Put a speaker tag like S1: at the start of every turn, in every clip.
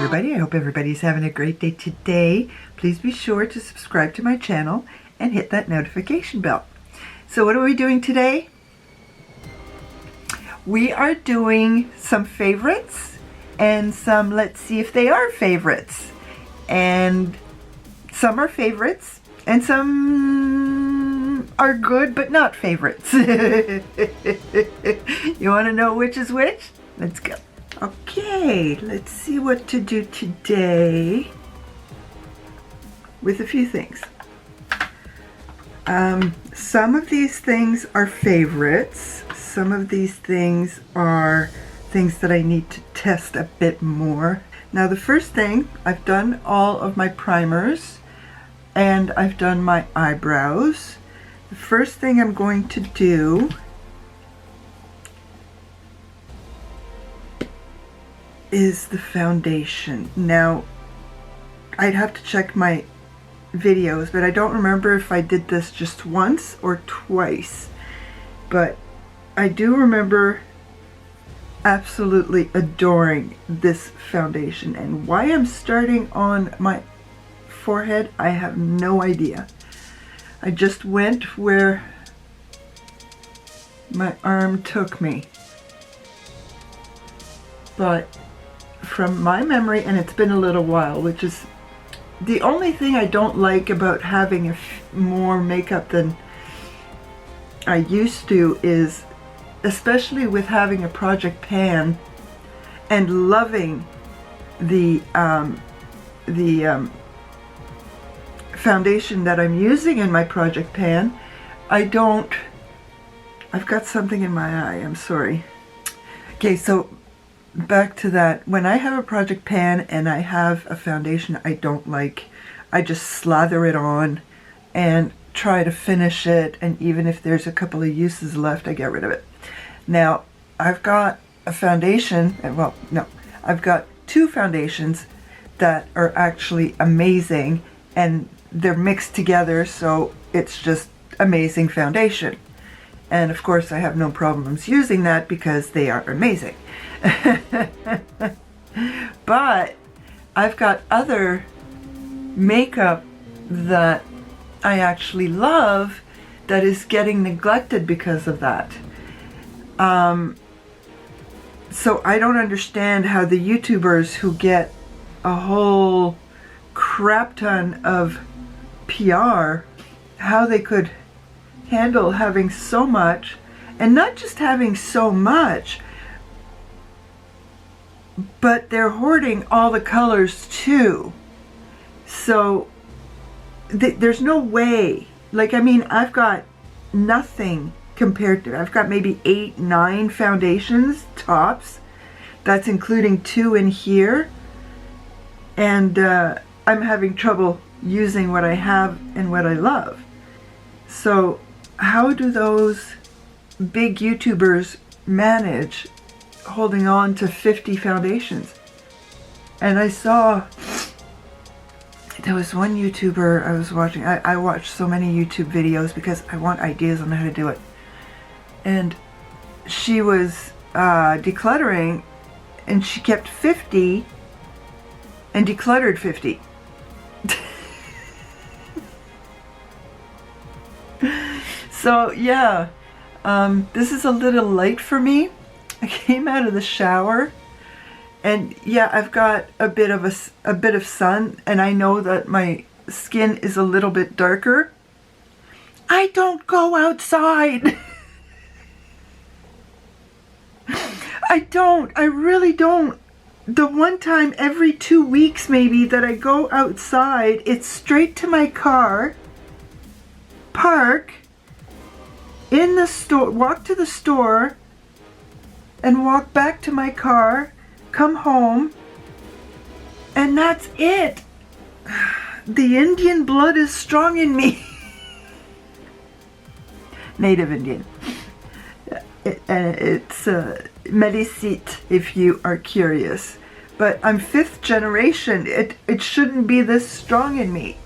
S1: everybody. I hope everybody's having a great day today. Please be sure to subscribe to my channel and hit that notification bell. So what are we doing today? We are doing some favorites and some let's see if they are favorites. And some are favorites and some are good but not favorites. You want to know which is which? Let's go. Okay, let's see what to do today with a few things. Some of these things are favorites. Some of these things are things that I need to test a bit more. Now the first thing, I've done all of my primers and I've done my eyebrows. The first thing I'm going to do is the foundation. Now I'd have to check my videos, but I don't remember if I did this just once or twice, but I do remember absolutely adoring this foundation. And why I'm starting on my forehead, I have no idea. I just went where my arm took me, but from my memory, and it's been a little while, which is the only thing I don't like about having more makeup than I used to is, especially with having a project pan and loving the foundation that I'm using in my project pan, I've got something in my eye, I'm sorry. Okay, so back to that. When I have a project pan and I have a foundation I don't like, I just slather it on and try to finish it, and even if there's a couple of uses left, I get rid of it. Now I've got a foundation, well no, I've got two foundations that are actually amazing and they're mixed together, so it's just amazing foundation. And of course I have no problems using that because they are amazing. But I've got other makeup that I actually love that is getting neglected because of that. So I don't understand how the YouTubers who get a whole crap ton of PR, how they could handle having so much, and not just having so much, but they're hoarding all the colors too. So there's no way. Like, I mean, I've got nothing compared to, I've got maybe 8, 9 foundations tops. That's including 2 in here. And I'm having trouble using what I have and what I love. So how do those big YouTubers manage holding on to 50 foundations? And I saw there was one YouTuber I was watching. I watch so many YouTube videos because I want ideas on how to do it. And she was decluttering, and she kept 50 and decluttered 50. So yeah, this is a little late for me. I came out of the shower, and yeah, I've got a bit of sun, and I know that my skin is a little bit darker. I don't go outside. I really don't. The one time every 2 weeks maybe that I go outside, it's straight to my car, park in the store, walk to the store, and walk back to my car, come home, and that's it. The Indian blood is strong in me. Native Indian. It's Mélicite, if you are curious. But I'm 5th generation. It shouldn't be this strong in me.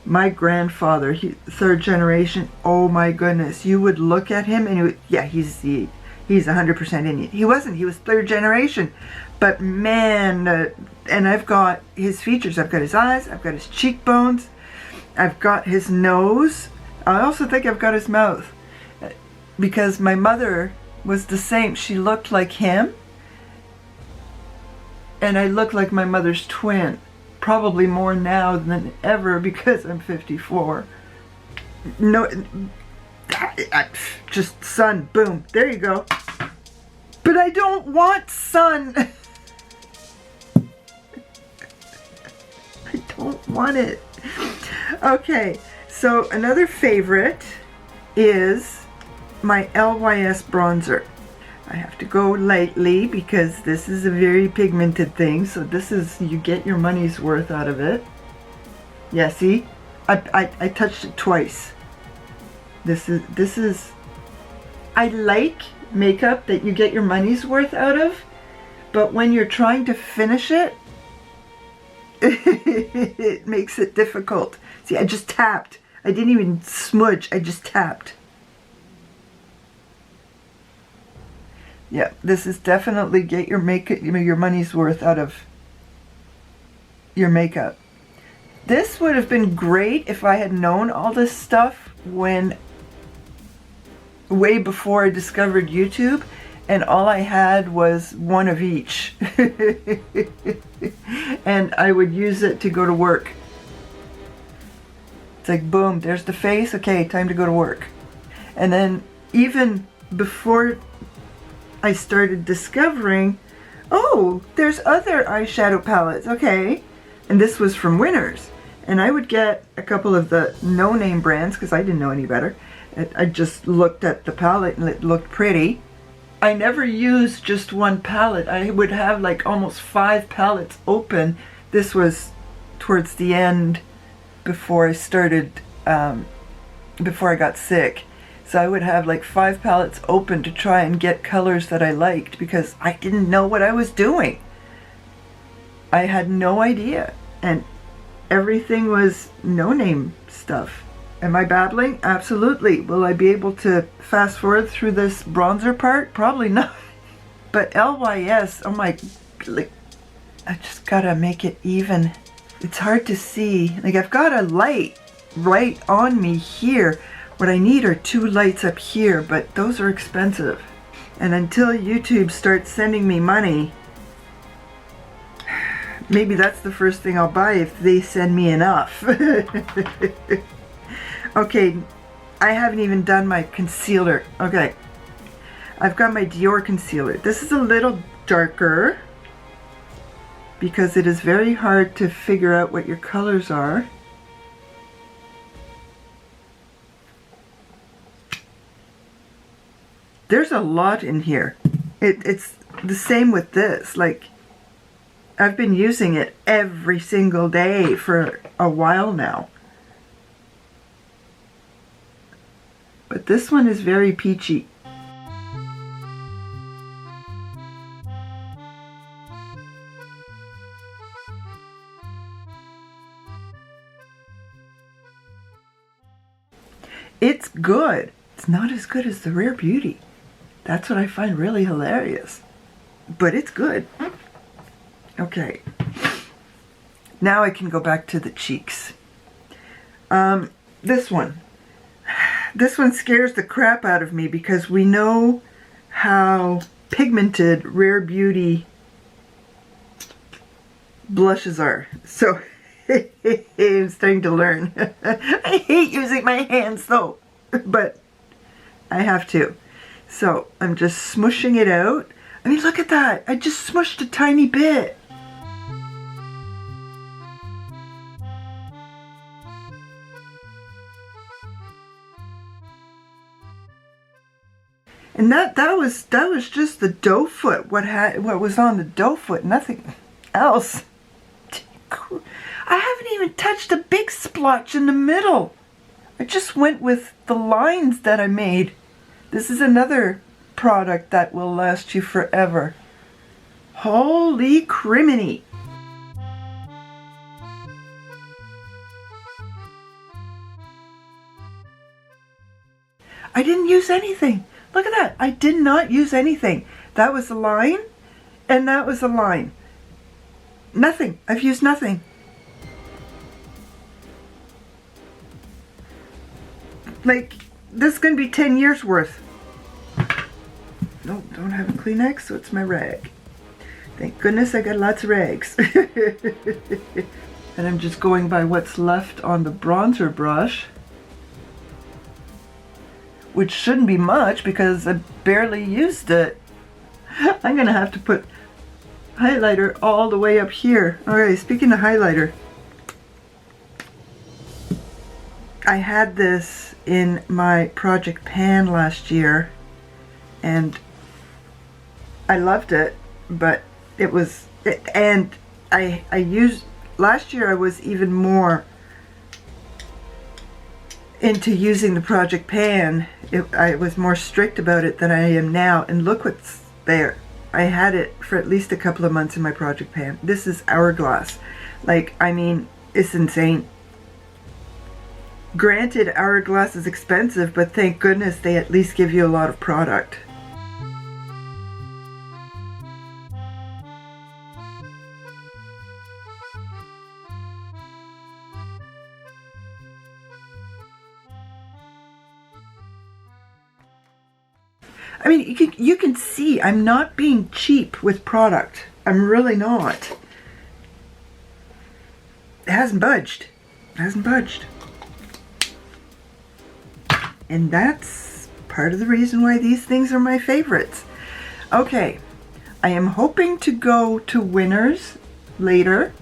S1: My grandfather, 3rd generation, oh my goodness. You would look at him and he he's 100% Indian. He wasn't. He was third generation. But man, and I've got his features. I've got his eyes. I've got his cheekbones. I've got his nose. I also think I've got his mouth. Because my mother was the same. She looked like him. And I look like my mother's twin. Probably more now than ever because I'm 54. No, just sun, boom, there you go. But I don't want sun. I don't want it. Okay, so another favorite is my Lys bronzer. I have to go lightly because this is a very pigmented thing, so this is, you get your money's worth out of it. Yeah, see? I touched it twice. This is, I like makeup that you get your money's worth out of, but when you're trying to finish it, it makes it difficult. See, I just tapped. I didn't even smudge, I just tapped. Yeah, this is definitely get your makeup, your money's worth out of your makeup. This would have been great if I had known all this stuff way before I discovered YouTube, and all I had was one of each. And I would use it to go to work. It's like, boom, there's the face. Okay, time to go to work. And then even before I started discovering, oh, there's other eyeshadow palettes, okay. And this was from Winners. And I would get a couple of the no-name brands because I didn't know any better. I just looked at the palette and it looked pretty. I never used just one palette. I would have like almost 5 palettes open. This was towards the end before I started, before I got sick. So I would have like 5 palettes open to try and get colors that I liked because I didn't know what I was doing. I had no idea. And everything was no-name stuff. Am I babbling? Absolutely. Will I be able to fast forward through this bronzer part? Probably not. But Lys, oh my, like, I just gotta make it even. It's hard to see. Like, I've got a light right on me here. What I need are 2 lights up here, but those are expensive. And until YouTube starts sending me money, maybe that's the first thing I'll buy if they send me enough. Okay, I haven't even done my concealer. Okay, I've got my Dior Concealer. This is a little darker because it is very hard to figure out what your colors are. There's a lot in here. It's the same with this. Like, I've been using it every single day for a while now. But this one is very peachy. It's good. It's not as good as the Rare Beauty. That's what I find really hilarious. But it's good. Okay. Now I can go back to the cheeks. This one. This one scares the crap out of me because we know how pigmented Rare Beauty blushes are. So I'm starting to learn. I hate using my hands though, but I have to. So I'm just smushing it out. I mean, look at that. I just smushed a tiny bit. And that was just the doe foot. What was on the doe foot? Nothing else. I haven't even touched a big splotch in the middle. I just went with the lines that I made. This is another product that will last you forever. Holy criminy! I didn't use anything. Look at that. I did not use anything. That was a line, and that was a line. Nothing. I've used nothing. Like, this is going to be 10 years worth. No, don't have a Kleenex, so it's my rag. Thank goodness I got lots of rags. And I'm just going by what's left on the bronzer brush, which shouldn't be much because I barely used it. I'm gonna have to put highlighter all the way up here. Alright, speaking of highlighter, I had this in my project pan last year and I loved it, but it was, and I used, last year I was even more into using the project pan. I was more strict about it than I am now, and look what's there. I had it for at least a couple of months in my project pan. This is Hourglass. Like, I mean, it's insane. Granted, Hourglass is expensive, but thank goodness they at least give you a lot of product. I mean, you can see I'm not being cheap with product. I'm really not. It hasn't budged. It hasn't budged. And that's part of the reason why these things are my favorites. Okay, I am hoping to go to Winners later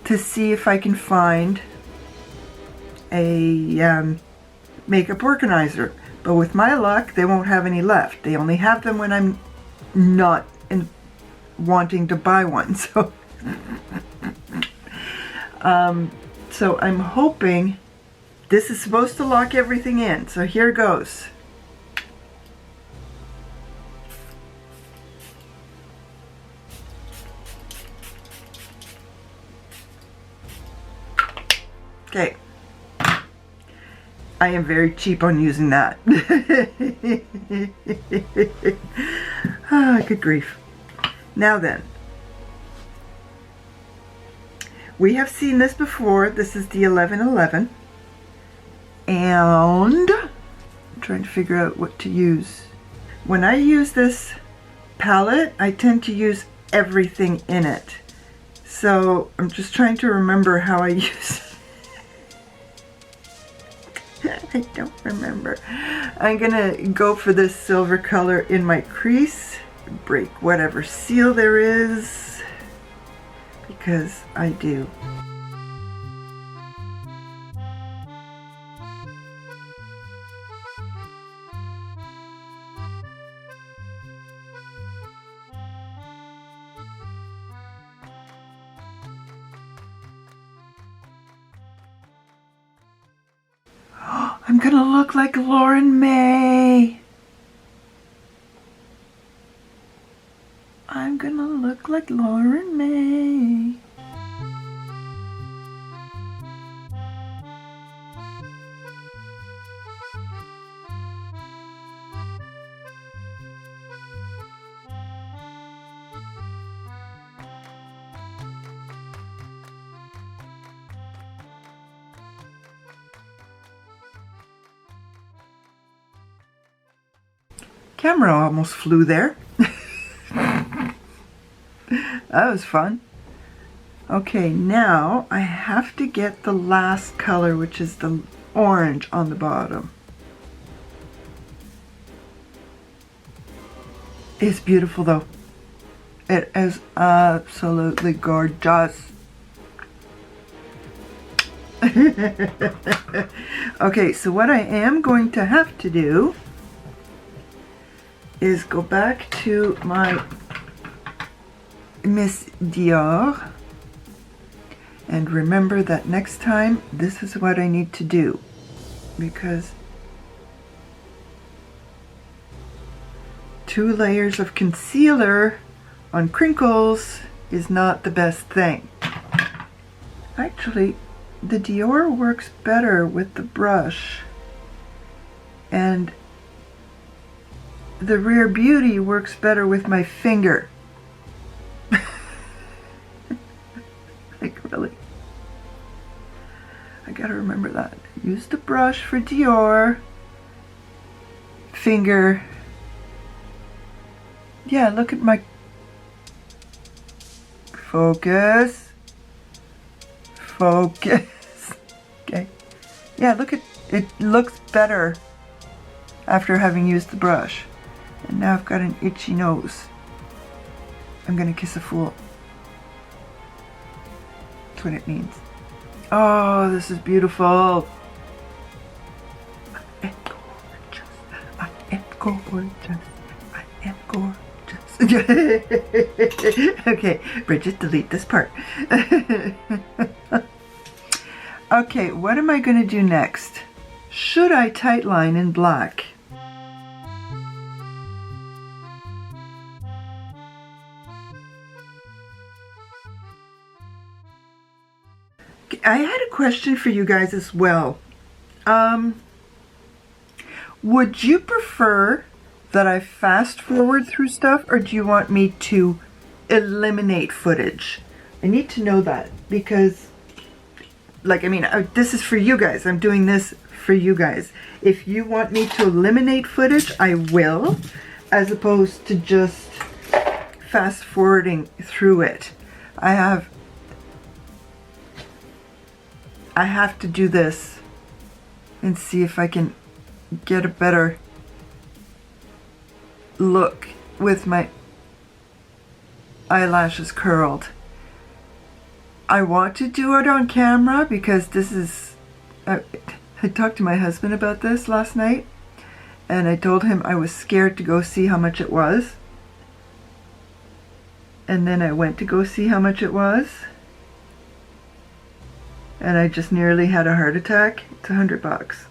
S1: to see if I can find a makeup organizer. But with my luck, they won't have any left. They only have them when I'm not wanting to buy one. So, so I'm hoping this is supposed to lock everything in. So here goes. Okay. I am very cheap on using that. Ah, good grief. Now then, we have seen this before. This is the 1111. And I'm trying to figure out what to use. When I use this palette, I tend to use everything in it. So I'm just trying to remember how I use it. I don't remember. I'm gonna go for this silver color in my crease, break whatever seal there is, because I do. I'm gonna look like Lauren May. I'm gonna look like Lauren May. Camera almost flew there. That was fun. Okay, now I have to get the last color, which is the orange on the bottom. It's beautiful though. It is absolutely gorgeous. Okay, so what I am going to have to do is go back to my Miss Dior and remember that next time this is what I need to do, because 2 layers of concealer on crinkles is not the best thing. Actually, the Dior works better with the brush, and the Rare Beauty works better with my finger. Like, really? I gotta remember that. Use the brush for Dior. Finger. Yeah, look at my... Focus. Focus. Okay. Yeah, look at... It looks better after having used the brush. And now I've got an itchy nose. I'm gonna kiss a fool. That's what it means. Oh, this is beautiful. I am gorgeous. I am gorgeous. I am gorgeous. Okay, Bridget, delete this part. Okay, what am I going to do next? Should I tightline in black? I had a question for you guys as well. Would you prefer that I fast forward through stuff, or do you want me to eliminate footage? I need to know that, because, like, I mean, this is for you guys. I'm doing this for you guys. If you want me to eliminate footage, I will, as opposed to just fast forwarding through it. I have to do this and see if I can get a better look with my eyelashes curled. I want to do it on camera because this is... I talked to my husband about this last night, and I told him I was scared to go see how much it was. And then I went to go see how much it was, and I just nearly had a heart attack. It's $100.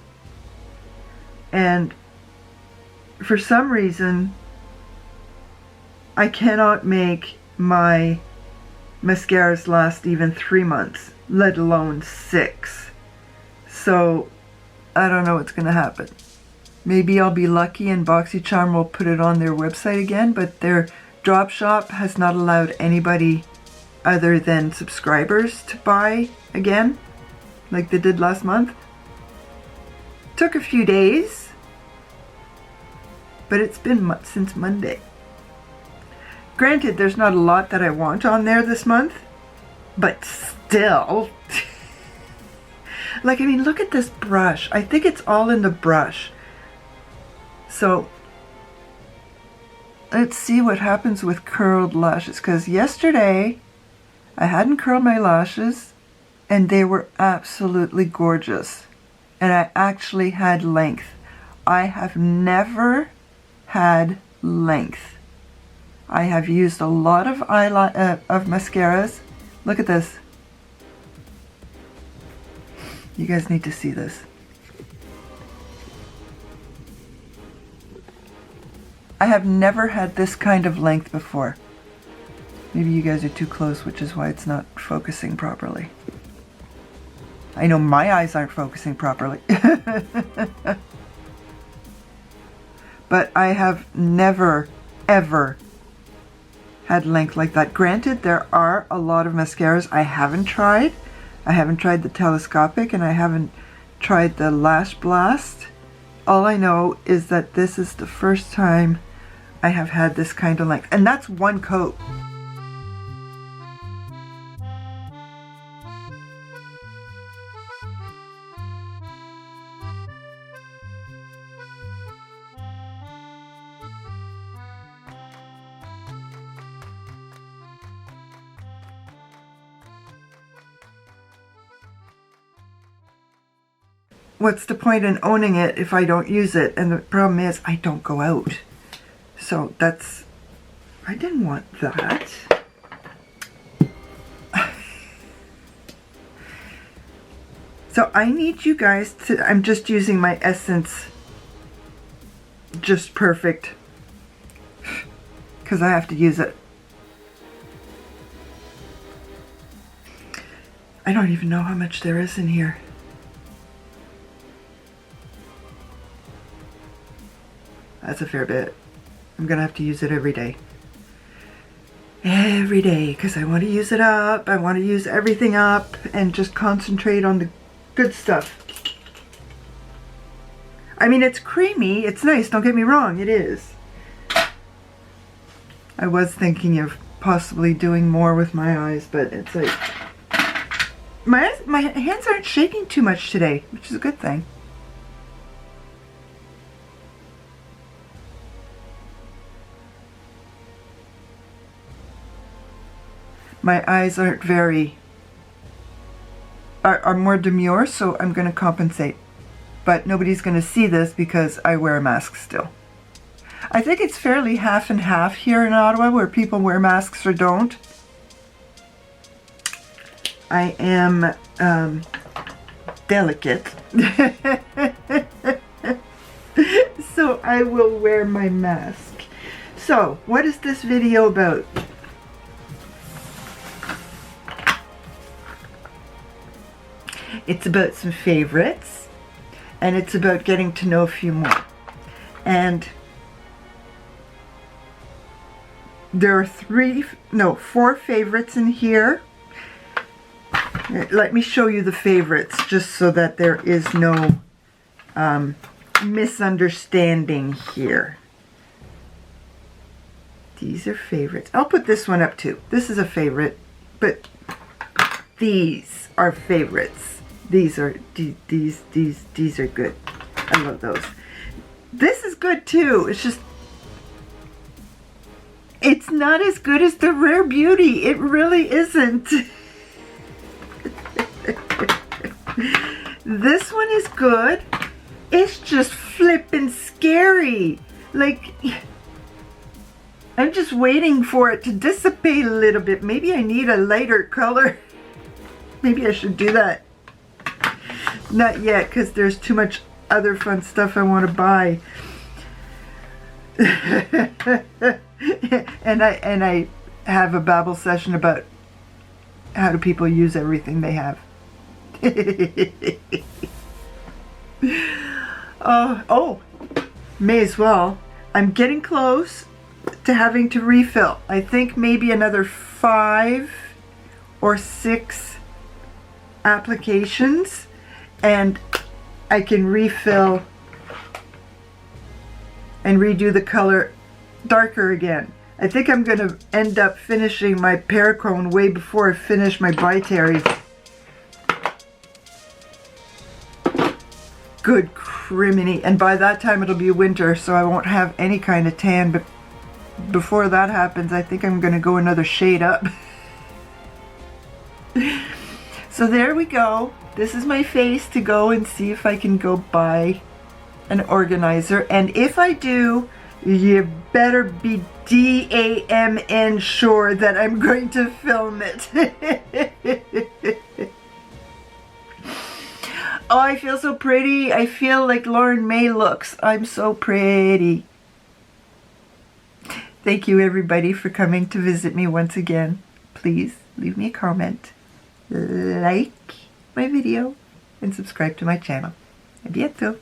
S1: And for some reason, I cannot make my mascaras last even 3 months, let alone 6. So I don't know what's gonna happen. Maybe I'll be lucky and BoxyCharm will put it on their website again, but their drop shop has not allowed anybody other than subscribers to buy again, like they did last month. Took a few days, but it's been since Monday. Granted, there's not a lot that I want on there this month, but still. Like, I mean, look at this brush. I think it's all in the brush. So let's see what happens with curled lashes, because yesterday I hadn't curled my lashes and they were absolutely gorgeous, and I actually had length. I have never had length. I have used a lot of mascaras. Look at this. You guys need to see this. I have never had this kind of length before. Maybe you guys are too close, which is why it's not focusing properly. I know my eyes aren't focusing properly. But I have never, ever had length like that. Granted, there are a lot of mascaras I haven't tried. I haven't tried the telescopic, and I haven't tried the Lash Blast. All I know is that this is the first time I have had this kind of length, and that's one coat. What's the point in owning it if I don't use it? And the problem is I don't go out. So that's... I didn't want that. So I need you guys to... I'm just using my Essence Just Perfect, because I have to use it. I don't even know how much there is in here. That's a fair bit. I'm gonna have to use it every day. Every day, because I want to use it up. I want to use everything up and just concentrate on the good stuff. I mean, it's creamy. It's nice. Don't get me wrong. It is. I was thinking of possibly doing more with my eyes, but it's like my hands aren't shaking too much today, which is a good thing. My eyes aren't are more demure, so I'm going to compensate. But nobody's going to see this because I wear a mask still. I think it's fairly half and half here in Ottawa, where people wear masks or don't. I am delicate. So I will wear my mask. So, what is this video about? It's about some favorites, and it's about getting to know a few more. And there are 4 favorites in here. Let me show you the favorites just so that there is no misunderstanding here. These are favorites. I'll put this one up too. This is a favorite, but these are favorites. These are these are good. I love those. This is good too. It's just it's not as good as the Rare Beauty. It really isn't. This one is good. It's just flippin' scary. Like, I'm just waiting for it to dissipate a little bit. Maybe I need a lighter color. Maybe I should do that. Not yet, because there's too much other fun stuff I want to buy. and I have a babble session about how do people use everything they have. Oh, may as well. I'm getting close to having to refill. I think maybe another 5 or 6 applications, and I can refill and redo the color darker again. I think I'm going to end up finishing my Paracone way before I finish my Bi-Terry. Good criminy. And by that time it'll be winter, so I won't have any kind of tan, but before that happens, I think I'm going to go another shade up. So there we go. This is my face to go and see if I can go buy an organizer. And if I do, you better be DAMN sure that I'm going to film it. Oh, I feel so pretty. I feel like Lauren May looks. I'm so pretty. Thank you everybody for coming to visit me once again. Please leave me a comment, like my video, and subscribe to my channel. A bientôt.